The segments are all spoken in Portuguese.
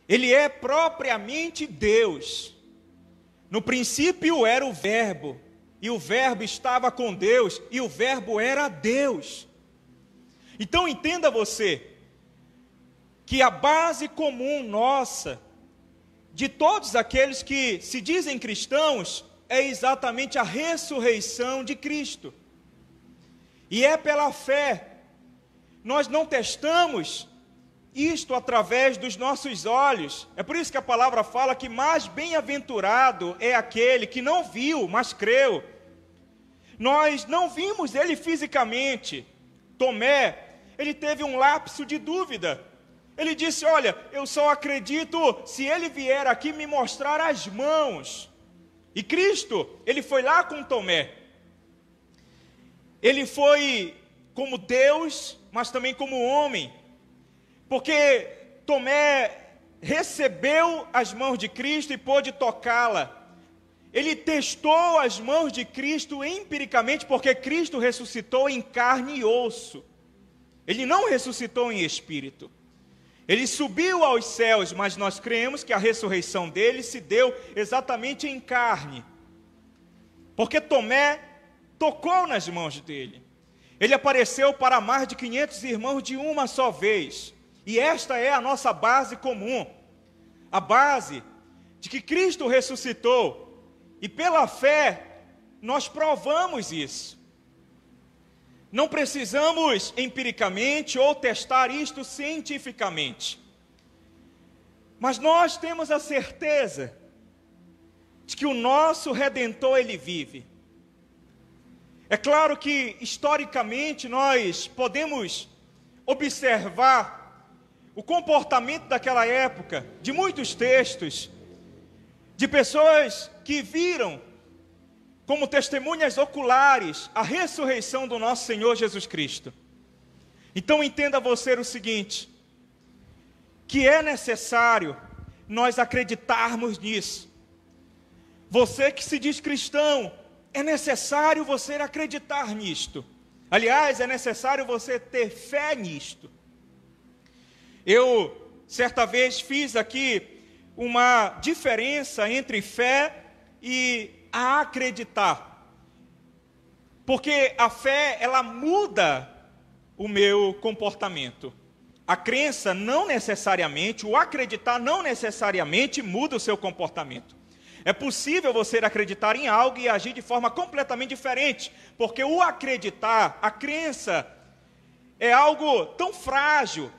Ele é propriamente Deus. No princípio era o Verbo, e o Verbo estava com Deus, e o Verbo era Deus. Então entenda você, que a base comum nossa, de todos aqueles que se dizem cristãos, é exatamente a ressurreição de Cristo. E é pela fé. Nós não testamos isto através dos nossos olhos. É por isso que a palavra fala que mais bem-aventurado é aquele que não viu, mas creu. Nós não vimos ele fisicamente. Tomé, ele teve um lapso de dúvida. Ele disse, olha, eu só acredito se ele vier aqui me mostrar as mãos. E Cristo, ele foi lá com Tomé. Ele foi como Deus, mas também como homem. Porque Tomé recebeu as mãos de Cristo e pôde tocá-la. Ele testou as mãos de Cristo empiricamente, porque Cristo ressuscitou em carne e osso. Ele não ressuscitou em espírito. Ele subiu aos céus, mas nós cremos que a ressurreição dele se deu exatamente em carne. Porque Tomé tocou nas mãos dele. Ele apareceu para mais de 500 irmãos de uma só vez. E esta é a nossa base comum. A base de que Cristo ressuscitou. E pela fé, nós provamos isso. Não precisamos empiricamente ou testar isto cientificamente. Mas nós temos a certeza de que o nosso Redentor, ele vive. É claro que, historicamente, nós podemos observar o comportamento daquela época, de muitos textos, de pessoas que viram como testemunhas oculares a ressurreição do nosso Senhor Jesus Cristo. Então entenda você o seguinte, que é necessário nós acreditarmos nisso. Você que se diz cristão, é necessário você acreditar nisto. Aliás, é necessário você ter fé nisto. Eu, certa vez, fiz aqui uma diferença entre fé e a acreditar. Porque a fé, ela muda o meu comportamento. A crença não necessariamente, o acreditar não necessariamente muda o seu comportamento. É possível você acreditar em algo e agir de forma completamente diferente. Porque o acreditar, a crença, é algo tão frágil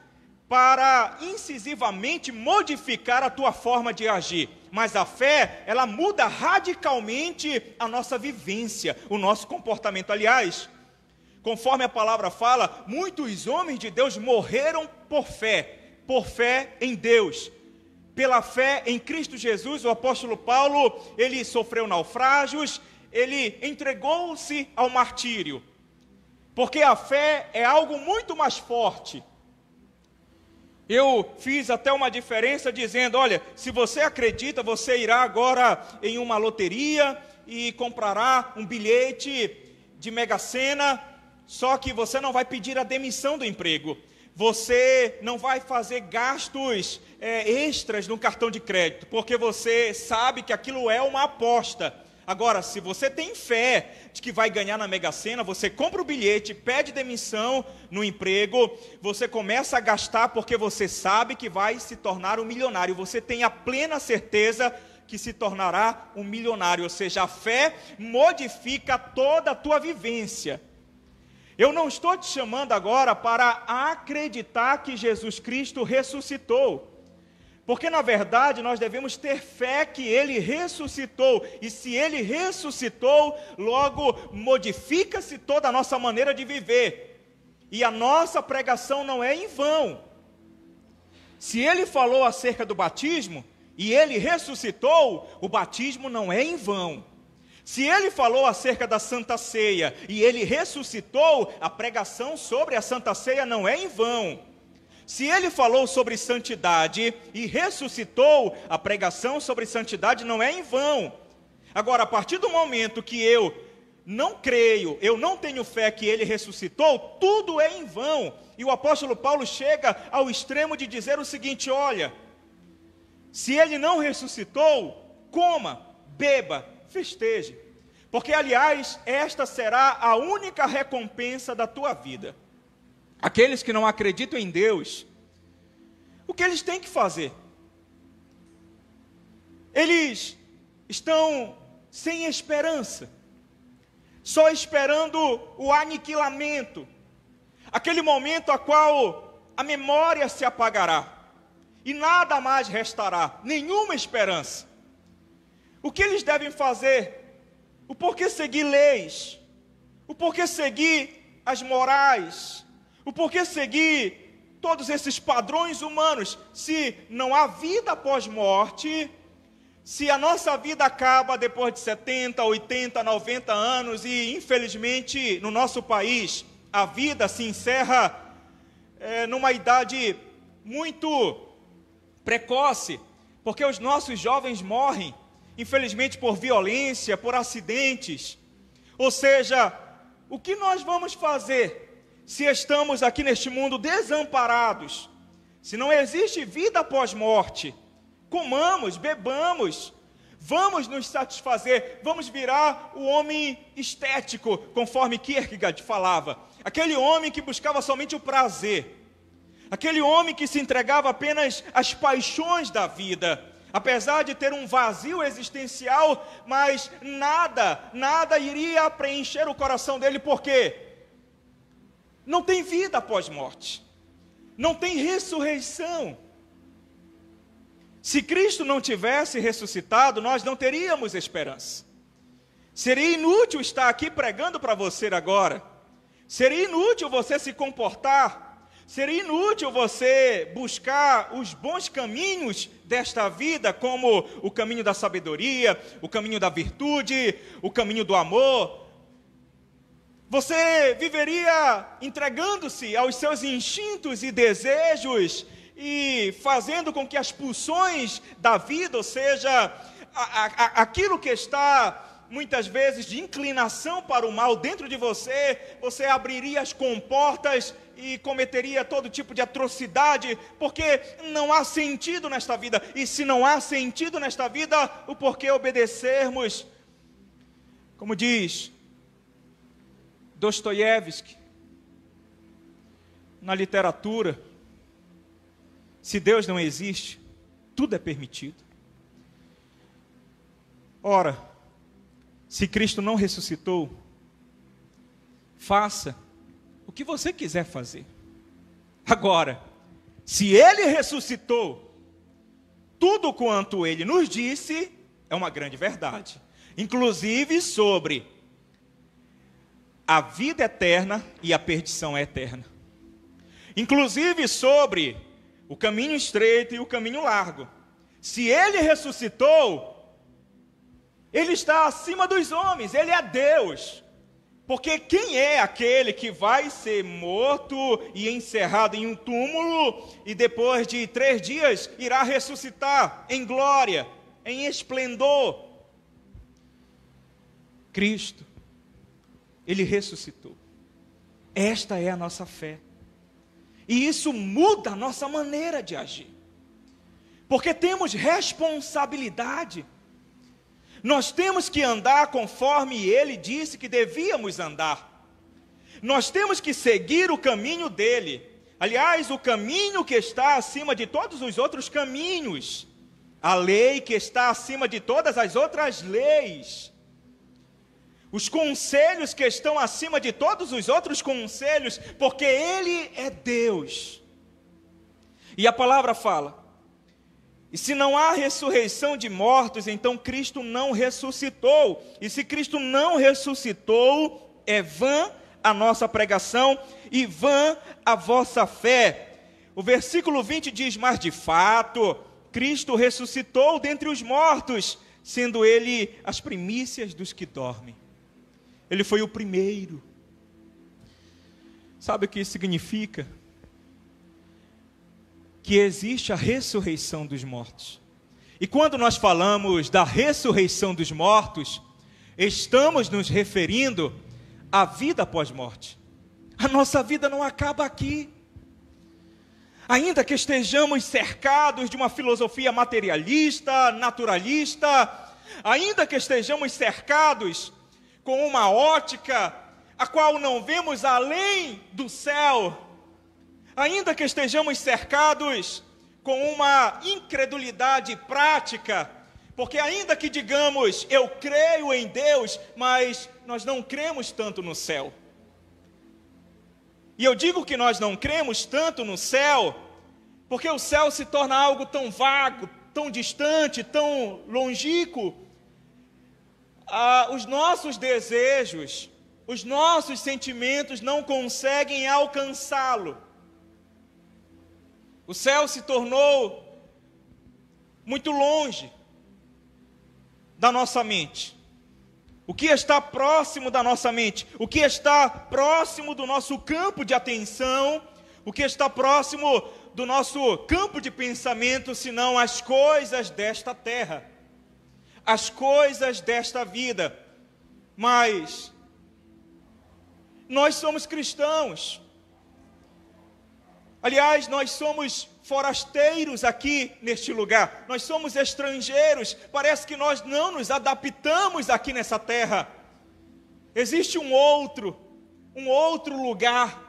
para incisivamente modificar a tua forma de agir. Mas a fé, ela muda radicalmente a nossa vivência, o nosso comportamento. Aliás, conforme a palavra fala, muitos homens de Deus morreram por fé em Deus. Pela fé em Cristo Jesus, o apóstolo Paulo, ele sofreu naufrágios, ele entregou-se ao martírio. Porque a fé é algo muito mais forte. Eu fiz até uma diferença dizendo, olha, se você acredita, você irá agora em uma loteria e comprará um bilhete de Mega Sena, só que você não vai pedir a demissão do emprego. Você não vai fazer gastos extras no cartão de crédito, porque você sabe que aquilo é uma aposta. Agora, se você tem fé de que vai ganhar na Mega Sena, você compra o bilhete, pede demissão no emprego, você começa a gastar porque você sabe que vai se tornar um milionário. Você tem a plena certeza que se tornará um milionário. Ou seja, a fé modifica toda a tua vivência. Eu não estou te chamando agora para acreditar que Jesus Cristo ressuscitou. Porque, na verdade, nós devemos ter fé que Ele ressuscitou. E se Ele ressuscitou, logo modifica-se toda a nossa maneira de viver. E a nossa pregação não é em vão. Se Ele falou acerca do batismo, e Ele ressuscitou, o batismo não é em vão. Se Ele falou acerca da Santa Ceia, e Ele ressuscitou, a pregação sobre a Santa Ceia não é em vão. Se Ele falou sobre santidade e ressuscitou, a pregação sobre santidade não é em vão. Agora, a partir do momento que eu não creio, eu não tenho fé que Ele ressuscitou, tudo é em vão. E o apóstolo Paulo chega ao extremo de dizer o seguinte, olha, Se ele não ressuscitou, coma, beba, festeje. Porque, aliás, esta será a única recompensa da tua vida. Aqueles que não acreditam em Deus, o que eles têm que fazer? Eles estão sem esperança, só esperando o aniquilamento, aquele momento a qual a memória se apagará e nada mais restará, nenhuma esperança. O que eles devem fazer? O porquê seguir leis? O porquê seguir as morais? O porquê seguir todos esses padrões humanos? Se não há vida após morte, se a nossa vida acaba depois de 70, 80, 90 anos e, infelizmente, no nosso país, a vida se encerra numa idade muito precoce, porque os nossos jovens morrem, infelizmente, por violência, por acidentes. Ou seja, o que nós vamos fazer se estamos aqui neste mundo desamparados? Se não existe vida após morte, comamos, bebamos, vamos nos satisfazer, vamos virar o homem estético, conforme Kierkegaard falava. Aquele homem que buscava somente o prazer, aquele homem que se entregava apenas às paixões da vida, apesar de ter um vazio existencial, mas nada iria preencher o coração dele, porque não tem vida após morte, não tem ressurreição. Se Cristo não tivesse ressuscitado, nós não teríamos esperança. Seria inútil estar aqui pregando para você agora. Seria inútil você se comportar. Seria inútil você buscar os bons caminhos desta vida, como o caminho da sabedoria, o caminho da virtude, o caminho do amor. Você viveria entregando-se aos seus instintos e desejos e fazendo com que as pulsões da vida, ou seja, aquilo que está muitas vezes de inclinação para o mal dentro de você, você abriria as comportas e cometeria todo tipo de atrocidade, porque não há sentido nesta vida. E se não há sentido nesta vida, o porquê obedecermos? Como diz Dostoiévski, na literatura, se Deus não existe, tudo é permitido. Ora, se Cristo não ressuscitou, faça o que você quiser fazer. Agora, se Ele ressuscitou, tudo quanto Ele nos disse é uma grande verdade, inclusive sobre a vida eterna e a perdição eterna, inclusive sobre o caminho estreito e o caminho largo. Se Ele ressuscitou, Ele está acima dos homens, Ele é Deus. Porque quem é aquele que vai ser morto e encerrado em um túmulo e depois de 3 dias irá ressuscitar em glória, em esplendor? Cristo, Ele ressuscitou. Esta é a nossa fé. E isso muda a nossa maneira de agir. Porque temos responsabilidade. Nós temos que andar conforme Ele disse que devíamos andar. Nós temos que seguir o caminho dEle. Aliás, o caminho que está acima de todos os outros caminhos. A lei que está acima de todas as outras leis. Os conselhos que estão acima de todos os outros conselhos, porque Ele é Deus. E a palavra fala: e se não há ressurreição de mortos, então Cristo não ressuscitou. E se Cristo não ressuscitou, é vã a nossa pregação e vã a vossa fé. O versículo 20 diz: mas de fato, Cristo ressuscitou dentre os mortos, sendo Ele as primícias dos que dormem. Ele foi o primeiro. Sabe o que isso significa? Que existe a ressurreição dos mortos. E quando nós falamos da ressurreição dos mortos, estamos nos referindo à vida após morte. A nossa vida não acaba aqui. ainda que estejamos cercados de uma filosofia materialista, naturalista, ainda que estejamos cercados com uma ótica a qual não vemos além do céu, ainda que estejamos cercados com uma incredulidade prática, porque ainda que digamos, eu creio em Deus, mas nós não cremos tanto no céu. E eu digo que nós não cremos tanto no céu, porque o céu se torna algo tão vago, tão distante, tão longínquo. Os nossos desejos, os nossos sentimentos não conseguem alcançá-lo. O céu se tornou muito longe da nossa mente. O que está próximo da nossa mente, o que está próximo do nosso campo de atenção, o que está próximo do nosso campo de pensamento, senão as coisas desta terra, as coisas desta vida. Mas nós somos cristãos. Aliás, nós somos forasteiros aqui neste lugar. Nós somos estrangeiros. Parece que nós não nos adaptamos aqui nessa terra. Existe um outro lugar.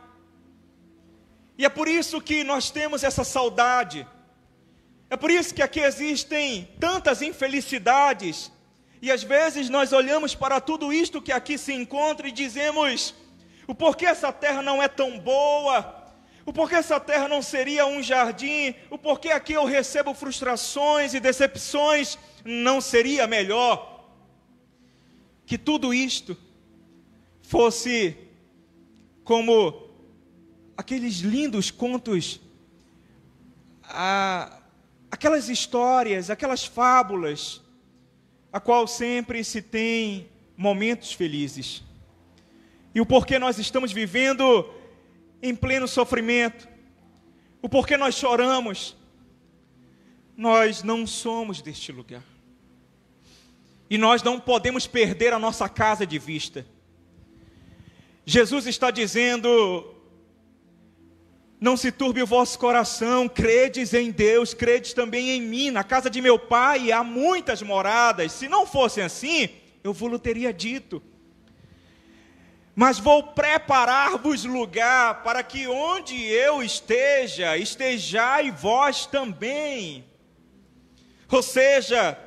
E é por isso que nós temos essa saudade. É por isso que aqui existem tantas infelicidades. E às vezes nós olhamos para tudo isto que aqui se encontra e dizemos: o porquê essa terra não é tão boa? O porquê essa terra não seria um jardim? O porquê aqui eu recebo frustrações e decepções? Não seria melhor que tudo isto fosse como aqueles lindos contos, aquelas histórias, aquelas fábulas, a qual sempre se tem momentos felizes. E o porquê nós estamos vivendo em pleno sofrimento, o porquê nós choramos, nós não somos deste lugar. E nós não podemos perder a nossa casa de vista. Jesus está dizendo: não se turbe o vosso coração, credes em Deus, credes também em mim. Na casa de meu Pai há muitas moradas. Se não fosse assim, eu vos teria dito. Mas vou preparar-vos lugar, para que onde eu esteja, estejai vós também. Ou seja,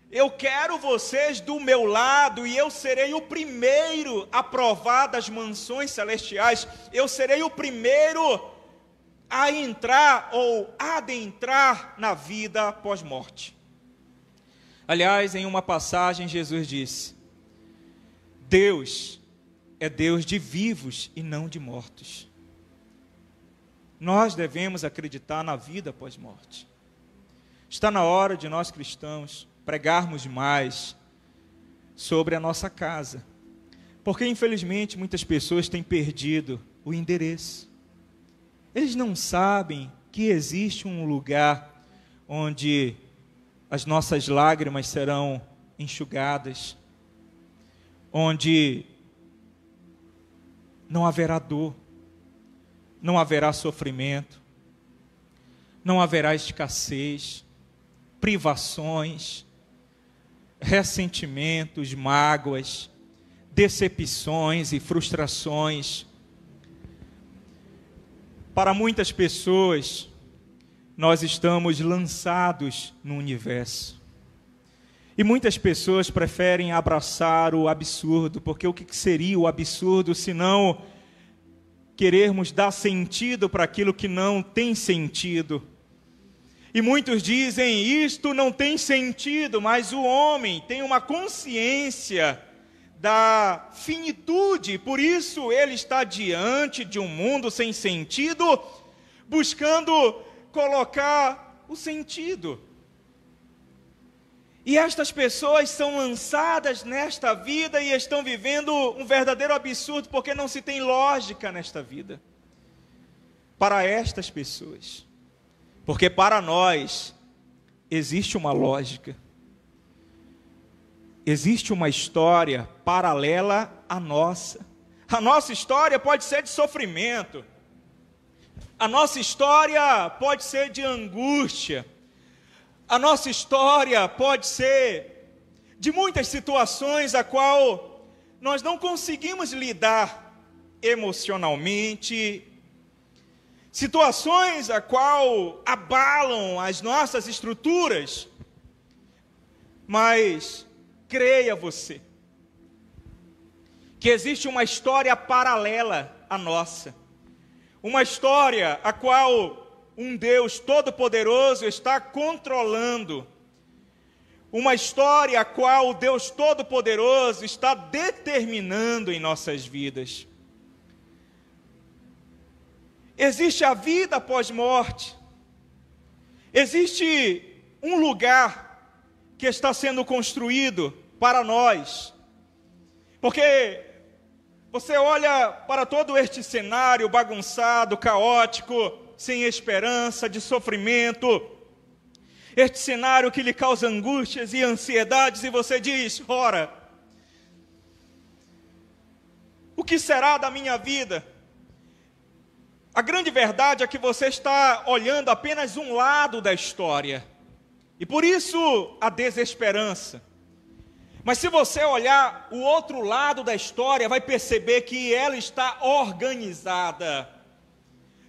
eu quero vocês do meu lado, e eu serei o primeiro a provar das mansões celestiais. Eu serei o primeiro a entrar ou adentrar na vida pós-morte. Aliás, em uma passagem, Jesus disse: Deus é Deus de vivos e não de mortos. Nós devemos acreditar na vida pós-morte. Está na hora de nós cristãos pregarmos mais sobre a nossa casa, porque infelizmente muitas pessoas têm perdido o endereço. Eles não sabem que existe um lugar onde as nossas lágrimas serão enxugadas, onde não haverá dor, não haverá sofrimento, não haverá escassez, privações, ressentimentos, mágoas, decepções e frustrações. Para muitas pessoas, nós estamos lançados no universo. E muitas pessoas preferem abraçar o absurdo, porque o que seria o absurdo se não querermos dar sentido para aquilo que não tem sentido? E muitos dizem, isto não tem sentido, mas o homem tem uma consciência da finitude, por isso ele está diante de um mundo sem sentido, buscando colocar o sentido. E estas pessoas são lançadas nesta vida e estão vivendo um verdadeiro absurdo, porque não se tem lógica nesta vida. Para estas pessoas. Porque para nós existe uma lógica. Existe uma história paralela à nossa. A nossa história pode ser de sofrimento. A nossa história pode ser de angústia. A nossa história pode ser de muitas situações a qual nós não conseguimos lidar emocionalmente, situações a qual abalam as nossas estruturas. Mas creia você, que existe uma história paralela à nossa, uma história a qual um Deus Todo-Poderoso está controlando, uma história a qual o Deus Todo-Poderoso está determinando em nossas vidas. Existe a vida após morte, existe um lugar que está sendo construído para nós, porque você olha para todo este cenário bagunçado, caótico, sem esperança, de sofrimento, este cenário que lhe causa angústias e ansiedades, e você diz: ora, o que será da minha vida? A grande verdade é que você está olhando apenas um lado da história, e por isso a desesperança. Mas se você olhar o outro lado da história, vai perceber que ela está organizada,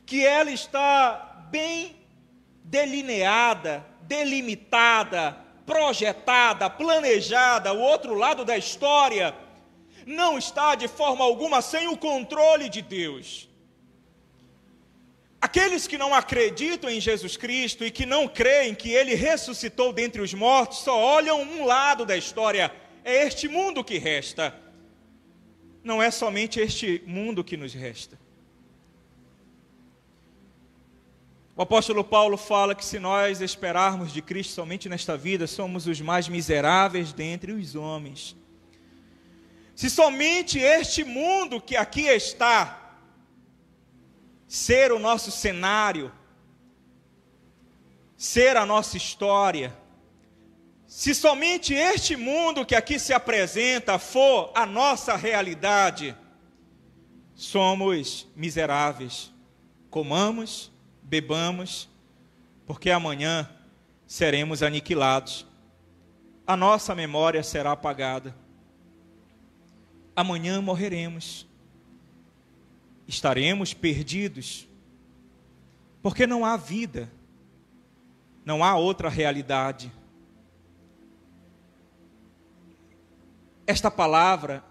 que ela está bem delineada, delimitada, projetada, planejada. O outro lado da história não está de forma alguma sem o controle de Deus. Aqueles que não acreditam em Jesus Cristo e que não creem que Ele ressuscitou dentre os mortos, só olham um lado da história. É este mundo que resta. Não é somente este mundo que nos resta. O apóstolo Paulo fala que se nós esperarmos de Cristo somente nesta vida, somos os mais miseráveis dentre os homens. Se somente este mundo que aqui está ser o nosso cenário, ser a nossa história, se somente este mundo que aqui se apresenta for a nossa realidade, somos miseráveis. Comamos, bebamos, porque amanhã seremos aniquilados. A nossa memória será apagada. Amanhã morreremos. Estaremos perdidos, porque não há vida, não há outra realidade. Esta palavra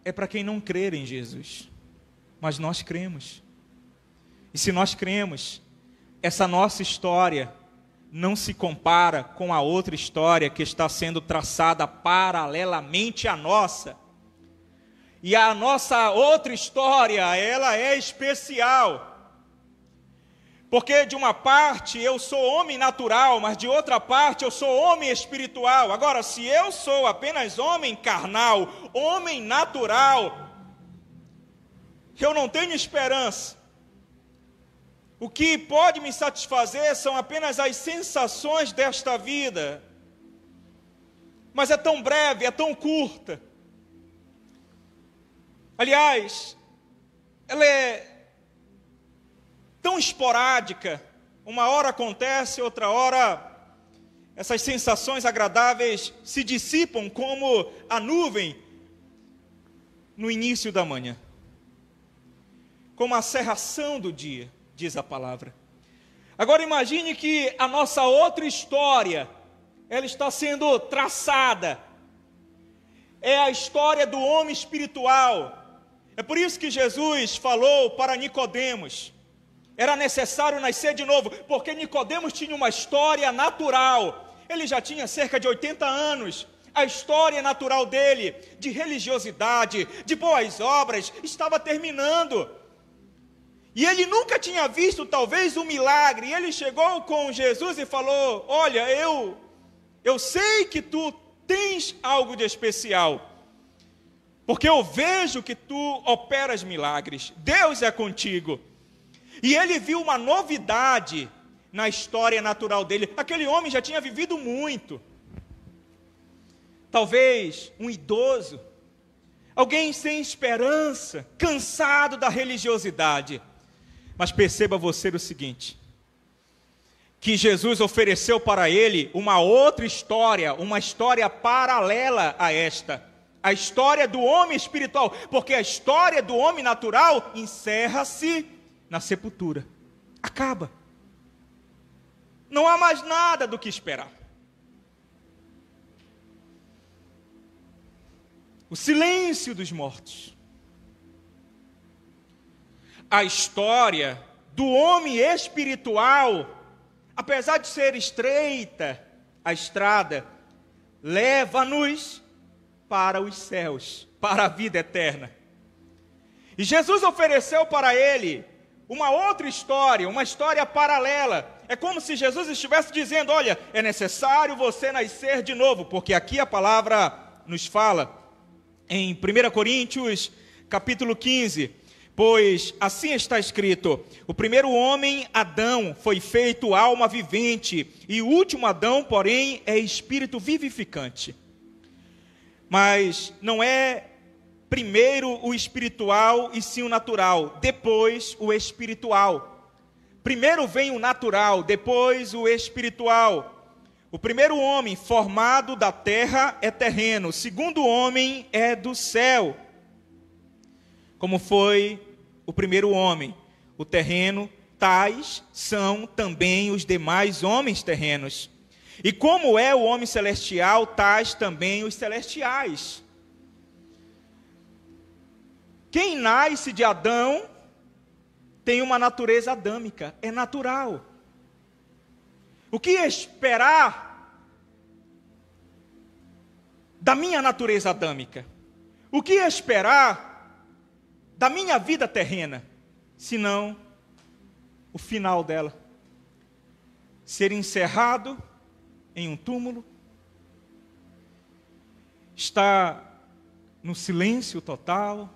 é para quem não crer em Jesus, mas nós cremos. E se nós cremos, essa nossa história não se compara com a outra história que está sendo traçada paralelamente à nossa. E a nossa outra história, ela é especial. Porque de uma parte eu sou homem natural, mas de outra parte eu sou homem espiritual. Agora, se eu sou apenas homem carnal, homem natural, eu não tenho esperança. O que pode me satisfazer são apenas as sensações desta vida. Mas é tão breve, é tão curta. Aliás, ela é tão esporádica. Uma hora acontece, outra hora essas sensações agradáveis se dissipam como a nuvem no início da manhã. Como a cerração do dia, diz a palavra. Agora imagine que a nossa outra história, ela está sendo traçada. É a história do homem espiritual. É por isso que Jesus falou para Nicodemos. Era necessário nascer de novo, porque Nicodemos tinha uma história natural. Ele já tinha cerca de 80 anos. A história natural dele, de religiosidade, de boas obras, estava terminando. E ele nunca tinha visto talvez um milagre. E ele chegou com Jesus e falou: olha, eu sei que tu tens algo de especial, porque eu vejo que tu operas milagres. Deus é contigo. E ele viu uma novidade na história natural dele. Aquele homem já tinha vivido muito. Talvez um idoso, alguém sem esperança, cansado da religiosidade. Mas perceba você o seguinte, que Jesus ofereceu para ele uma outra história, uma história paralela a esta, a história do homem espiritual, porque a história do homem natural encerra-se na sepultura, acaba, não há mais nada do que esperar. O silêncio dos mortos. A história do homem espiritual, apesar de ser estreita a estrada, leva-nos para os céus, para a vida eterna. E Jesus ofereceu para ele uma outra história, uma história paralela. É como se Jesus estivesse dizendo, olha, é necessário você nascer de novo, porque aqui a palavra nos fala, em 1 Coríntios, capítulo 15, pois assim está escrito, o primeiro homem, Adão, foi feito alma vivente, e o último Adão, porém, é espírito vivificante. Mas não é primeiro o espiritual e sim o natural, depois o espiritual. Primeiro vem o natural, depois o espiritual. O primeiro homem formado da terra é terreno, o segundo homem é do céu. Como foi o primeiro homem, o terreno, tais são também os demais homens terrenos. E como é o homem celestial, tais também os celestiais. Quem nasce de Adão tem uma natureza adâmica, é natural. O que esperar da minha natureza adâmica? O que esperar da minha vida terrena, senão o final dela? Ser encerrado em um túmulo, estar no silêncio total,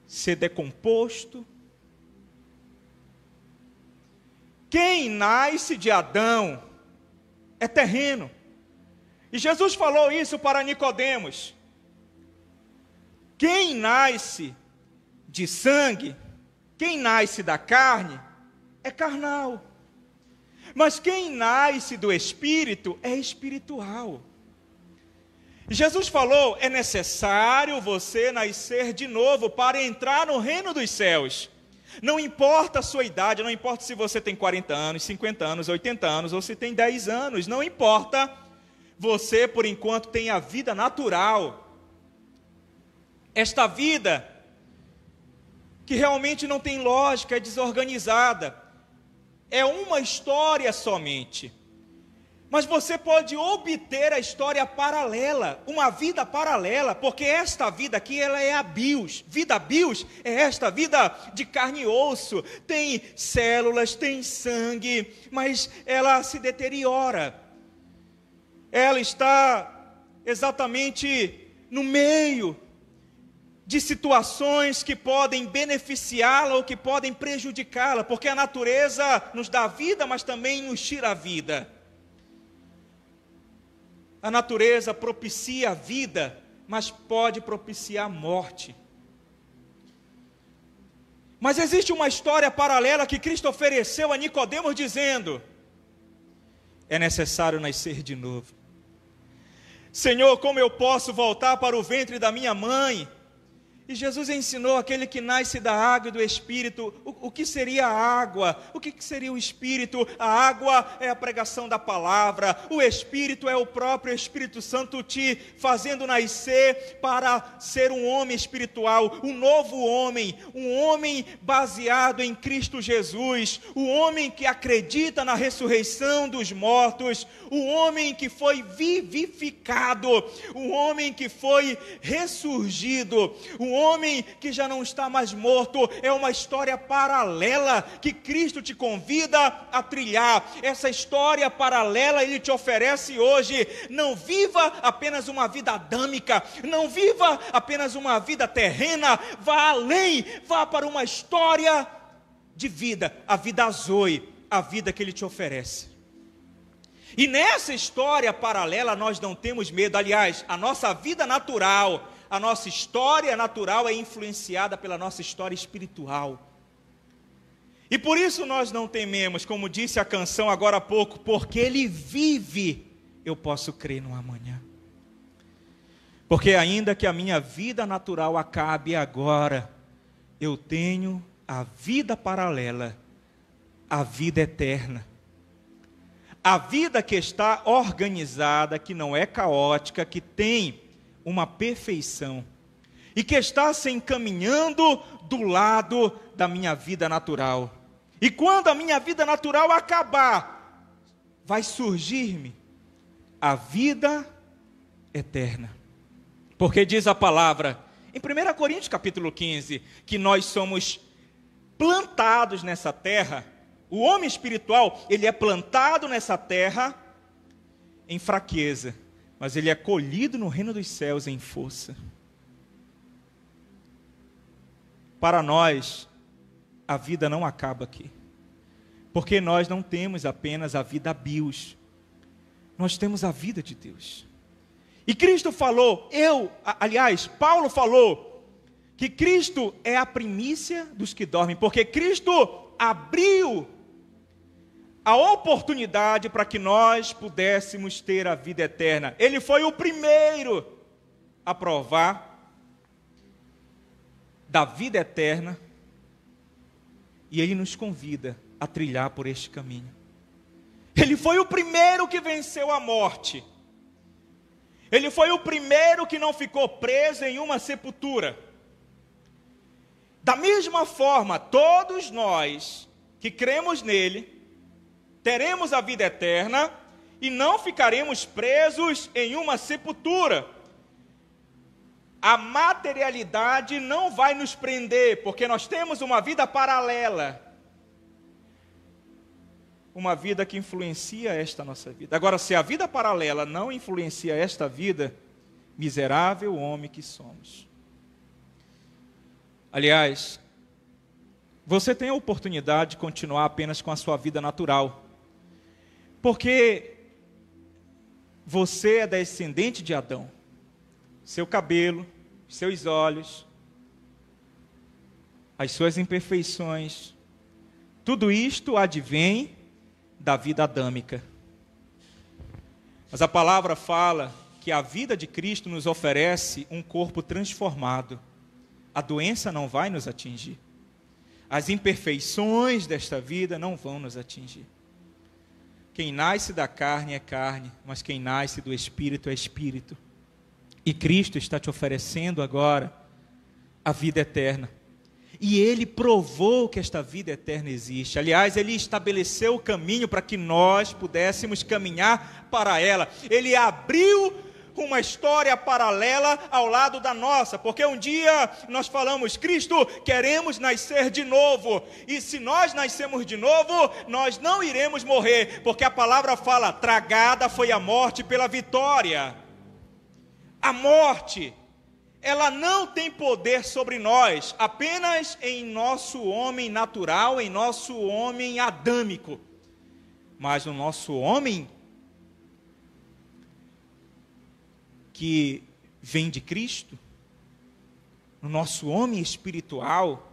ser decomposto. Quem nasce de Adão é terreno. E Jesus falou isso para Nicodemos. Quem nasce de sangue, quem nasce da carne, é carnal. Mas quem nasce do Espírito é espiritual. Jesus falou, é necessário você nascer de novo para entrar no reino dos céus. Não importa a sua idade, não importa se você tem 40 anos, 50 anos, 80 anos, ou se tem 10 anos, não importa. Você, por enquanto, tem a vida natural. Esta vida, que realmente não tem lógica, é desorganizada. É uma história somente. Mas você pode obter a história paralela, uma vida paralela, porque esta vida aqui, ela é a bios. Vida bios é esta vida de carne e osso, tem células, tem sangue, mas ela se deteriora. Ela está exatamente no meio de situações que podem beneficiá-la ou que podem prejudicá-la, porque a natureza nos dá vida, mas também nos tira a vida. A natureza propicia a vida, mas pode propiciar a morte. Mas existe uma história paralela que Cristo ofereceu a Nicodemos dizendo, é necessário nascer de novo. Senhor, como eu posso voltar para o ventre da minha mãe? E Jesus ensinou aquele que nasce da água e do Espírito, o que seria a água, o que seria o Espírito. A água é a pregação da palavra, o Espírito é o próprio Espírito Santo te fazendo nascer para ser um homem espiritual, um novo homem, um homem baseado em Cristo Jesus, o homem que acredita na ressurreição dos mortos, o homem que foi vivificado, o homem que foi ressurgido, o homem que já não está mais morto. É uma história paralela que Cristo te convida a trilhar. Essa história paralela Ele te oferece hoje. Não viva apenas uma vida adâmica, não viva apenas uma vida terrena, vá além, vá para uma história de vida, a vida Zoe, a vida que Ele te oferece. E nessa história paralela nós não temos medo. Aliás, a nossa vida natural, a nossa história natural é influenciada pela nossa história espiritual. E por isso nós não tememos, como disse a canção agora há pouco, porque Ele vive, eu posso crer no amanhã. Porque ainda que a minha vida natural acabe agora, eu tenho a vida paralela, a vida eterna. A vida que está organizada, que não é caótica, que tem uma perfeição e que está se encaminhando do lado da minha vida natural. E quando a minha vida natural acabar, vai surgir-me a vida eterna. Porque diz a palavra, em 1 Coríntios capítulo 15, que nós somos plantados nessa terra. O homem espiritual, ele é plantado nessa terra em fraqueza, mas ele é colhido no reino dos céus em força. Para nós, a vida não acaba aqui, porque nós não temos apenas a vida bios, nós temos a vida de Deus. E Cristo falou, Paulo falou, que Cristo é a primícia dos que dormem, porque Cristo abriu a oportunidade para que nós pudéssemos ter a vida eterna. Ele foi o primeiro a provar da vida eterna, e Ele nos convida a trilhar por este caminho. Ele foi o primeiro que venceu a morte. Ele foi o primeiro que não ficou preso em uma sepultura. Da mesma forma, todos nós que cremos nele, teremos a vida eterna e não ficaremos presos em uma sepultura. A materialidade não vai nos prender, porque nós temos uma vida paralela. Uma vida que influencia esta nossa vida. Agora, se a vida paralela não influencia esta vida, miserável homem que somos. Aliás, você tem a oportunidade de continuar apenas com a sua vida natural. Porque você é descendente de Adão. Seu cabelo, seus olhos, as suas imperfeições, tudo isto advém da vida adâmica. Mas a palavra fala que a vida de Cristo nos oferece um corpo transformado. A doença não vai nos atingir. As imperfeições desta vida não vão nos atingir. Quem nasce da carne é carne, mas quem nasce do Espírito é Espírito. E Cristo está te oferecendo agora a vida eterna. E Ele provou que esta vida eterna existe. Aliás, Ele estabeleceu o caminho para que nós pudéssemos caminhar para ela. Ele abriu uma história paralela ao lado da nossa, porque um dia nós falamos, Cristo, queremos nascer de novo, e se nós nascemos de novo, nós não iremos morrer, porque a palavra fala, tragada foi a morte pela vitória. A morte, ela não tem poder sobre nós, apenas em nosso homem natural, em nosso homem adâmico, mas no nosso homem que vem de Cristo, no nosso homem espiritual,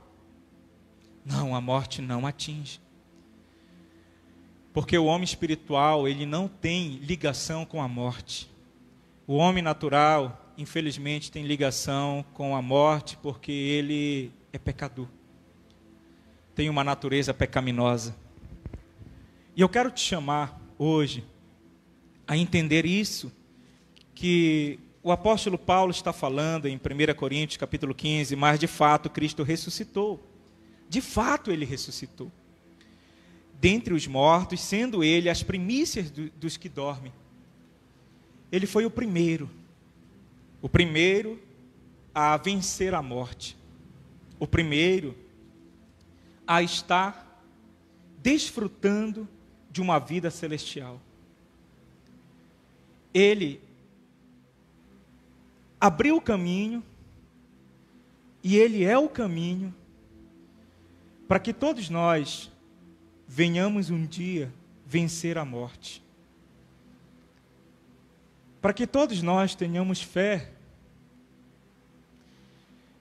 não, a morte não atinge. Porque o homem espiritual, ele não tem ligação com a morte. O homem natural, infelizmente, tem ligação com a morte, porque ele é pecador. Tem uma natureza pecaminosa. E eu quero te chamar hoje a entender isso, que o apóstolo Paulo está falando em 1 Coríntios capítulo 15, mas de fato Cristo ressuscitou. De fato Ele ressuscitou. Dentre os mortos, sendo Ele as primícias dos que dormem. Ele foi o primeiro a vencer a morte. O primeiro a estar desfrutando de uma vida celestial. Ele abriu o caminho, e Ele é o caminho, para que todos nós venhamos um dia vencer a morte. Para que todos nós tenhamos fé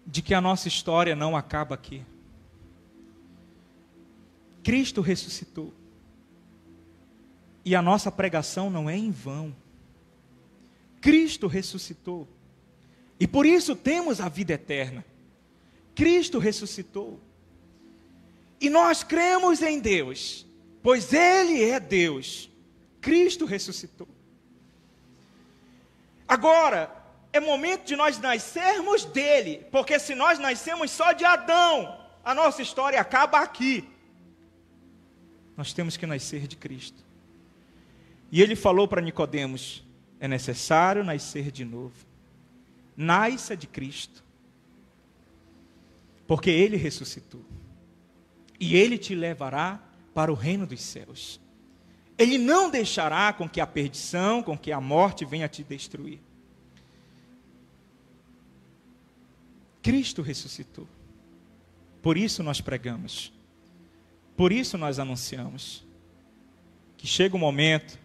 de que a nossa história não acaba aqui. Cristo ressuscitou. E a nossa pregação não é em vão. Cristo ressuscitou. E por isso temos a vida eterna. Cristo ressuscitou. E nós cremos em Deus, pois Ele é Deus. Cristo ressuscitou. Agora, é momento de nós nascermos dele, porque se nós nascemos só de Adão, a nossa história acaba aqui. Nós temos que nascer de Cristo. E ele falou para Nicodemos: é necessário nascer de novo. Nasça de Cristo, porque ele ressuscitou. E ele te levará para o reino dos céus. Ele não deixará com que a perdição, com que a morte venha te destruir. Cristo ressuscitou. Por isso nós pregamos. Por isso nós anunciamos. Que chega um momento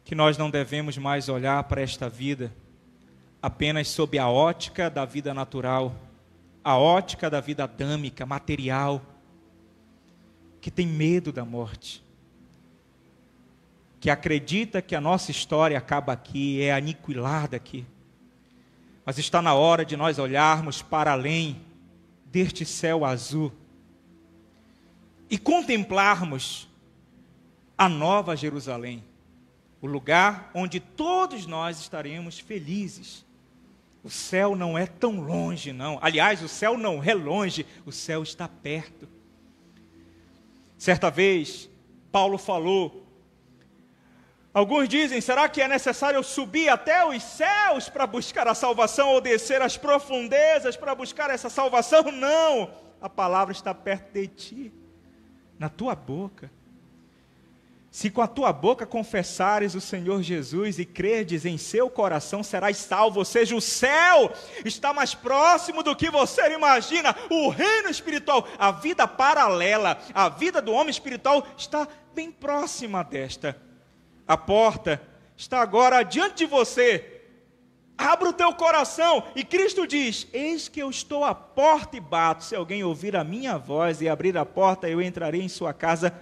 que nós não devemos mais olhar para esta vida apenas sob a ótica da vida natural, a ótica da vida adâmica, material, que tem medo da morte, que acredita que a nossa história acaba aqui, é aniquilada aqui. Mas está na hora de nós olharmos para além deste céu azul e contemplarmos a nova Jerusalém, o lugar onde todos nós estaremos felizes. O céu não é tão longe, não. Aliás, o céu não é longe, o céu está perto. Certa vez, Paulo falou, alguns dizem, será que é necessário eu subir até os céus para buscar a salvação, ou descer às profundezas para buscar essa salvação? Não, a palavra está perto de ti, na tua boca. Se com a tua boca confessares o Senhor Jesus e creres em seu coração, serás salvo. Ou seja, o céu está mais próximo do que você imagina. O reino espiritual, a vida paralela, a vida do homem espiritual está bem próxima desta. A porta está agora diante de você. Abra o teu coração. E Cristo diz, eis que eu estou à porta e bato. Se alguém ouvir a minha voz e abrir a porta, eu entrarei em sua casa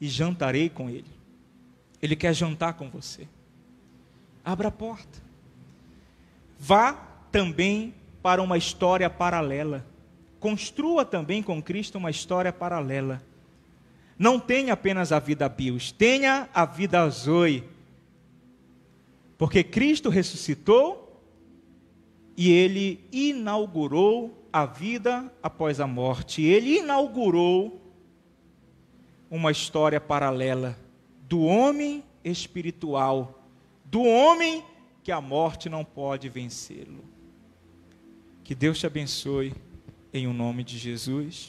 e jantarei com ele. Ele quer jantar com você. Abra a porta. Vá também para uma história paralela. Construa também com Cristo uma história paralela. Não tenha apenas a vida bios, tenha a vida zoe. Porque Cristo ressuscitou e Ele inaugurou a vida após a morte. Ele inaugurou uma história paralela do homem espiritual, do homem que a morte não pode vencê-lo. Que Deus te abençoe, em o nome de Jesus.